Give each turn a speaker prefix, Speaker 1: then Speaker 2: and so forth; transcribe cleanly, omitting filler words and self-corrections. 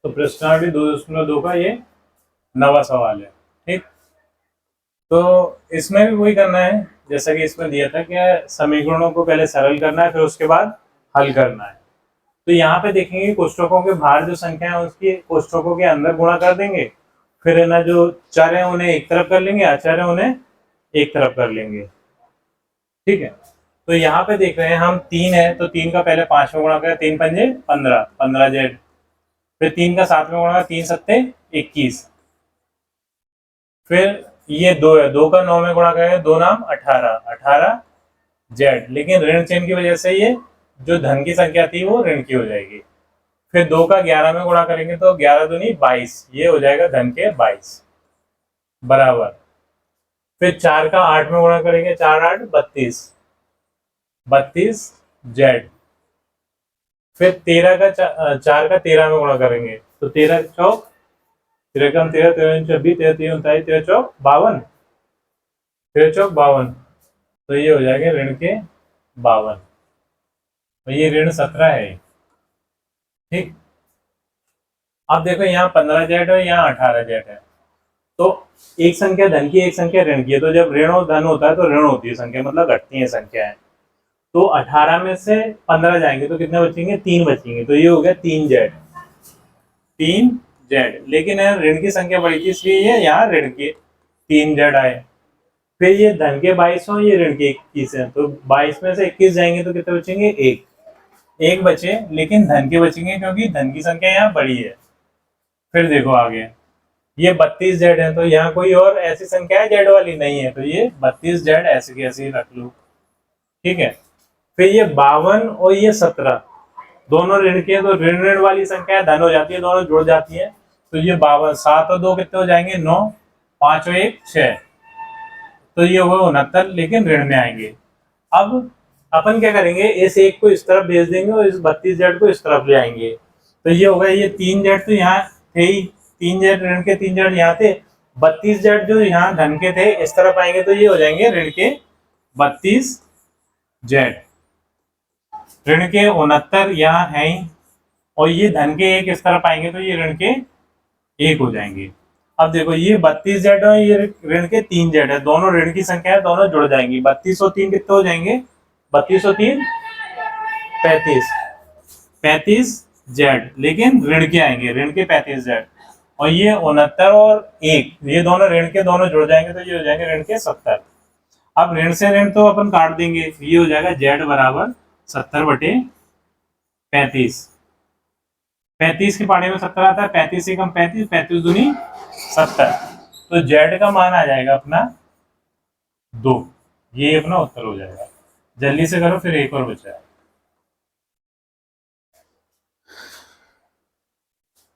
Speaker 1: तो प्रश्नावली 2.2 का ये नवा सवाल है। ठीक, तो इसमें भी वही करना है जैसा कि इसमें दिया था कि समीकरणों को पहले सरल करना है, फिर उसके बाद हल करना है। तो यहाँ पे देखेंगे कोष्ठकों के बाहर जो संख्या है उसकी कोष्ठकों के अंदर गुणा कर देंगे, फिर है ना जो चर है उन्हें एक तरफ कर लेंगे, अचर है उन्हें एक तरफ कर लेंगे। ठीक है, तो यहाँ पे देख रहे हैं हम 3 है तो 3 का पहले 5 में गुणा करें, 3 पंजे 15, 15 जेड, फिर 3 का 7 में गुणा, 3 सत्ते 21, फिर ये 2 है, 2 का 9 में गुणा करेंगे, 2 नाम 18, 18 जेड, लेकिन ऋण चिन्ह की वजह से ये जो धन की संख्या थी वो ऋण की हो जाएगी। फिर 2 का 11 में गुणा करेंगे तो 11 दूनी 22, ये हो जाएगा धन के 22 बराबर। फिर 4 का 8 में गुणा करेंगे, 4 8 32, 32 जेड। फिर 13 का 4 का 13 में गुणा करेंगे तो 13 चौक 13 कम 13, 13 26, 13 3 29, 13 चौक 52, 13 चौक 52, तो ये हो जाएगा ऋण के 52, तो ये ऋण 17 है। ठीक, अब देखो यहाँ 15 जेड है, यहाँ 18 जेड है, तो एक संख्या धन की एक संख्या ऋण की है, तो जब ऋण और धन होता है तो ऋण होती है संख्या, मतलब घटती है संख्या है। तो 18 में से 15 जाएंगे तो कितने बचेंगे, 3 बचेंगे, तो ये हो गया 3 जेड, 3 जेड। लेकिन ऋण की संख्या बड़ी थी इसलिए ये यहाँ ऋण के 3 जेड आए। फिर ये धन के 22 हो, ये ऋण के 21 है, तो 22 में से 21 जाएंगे तो कितने बचेंगे, एक बचे, लेकिन धन के बचेंगे क्योंकि धन की संख्या यहाँ बड़ी है। फिर देखो आगे ये 32 जेड है, तो यहाँ कोई और ऐसी संख्या है जेड वाली नहीं है, तो ये 32 जेड ऐसे की ऐसे ही रख लो। ठीक है, फिर ये 52 और ये 17 दोनों ऋण के, तो ऋण ऋण वाली संख्या धन हो जाती है, दोनों जुड़ जाती है, तो ये 52, 7 और 2 कितने हो जाएंगे, 9, 5 और 1 6, तो ये हुए 69, लेकिन ऋण में आएंगे। अब अपन क्या करेंगे, इस एक को इस तरफ भेज देंगे और इस 32 जेड को इस तरफ ले आएंगे, तो ये होगा, ये 3 जेड तो यहाँ थे ही, 3 जेड ऋण के 3 जेड यहाँ थे, 32 जेड जो यहाँ धन के थे इस तरफ आएंगे, तो ये हो जाएंगे ऋण के 32 जेड, ऋण के 69 यहाँ है ही, और ये धन के एक इस तरफ आएंगे तो ये ऋण के 1 हो जाएंगे। अब देखो ये 32 जेड है, ये ऋण के 3 जेड है, दोनों ऋण की संख्या है, दोनों जुड़ जाएंगी, 32 और 3 कितने हो जाएंगे, 32 और 3 35, 35 जेड, लेकिन ऋण के आएंगे, ऋण के 35 जेड, और ये 69 और 1 ये दोनों ऋण के दोनों जुड़ जाएंगे तो ये हो जाएंगे ऋण के 70। अब ऋण से ऋण तो अपन काट देंगे, ये हो जाएगा जेड बराबर 70 बटे 35, 35 के पाड़े में 70 आता है, 35 से कम 35, 35 दूनी 70, तो जेड का मान आ जाएगा अपना 2, ये अपना उत्तर हो जाएगा। जल्दी से करो, फिर एक और बचा है।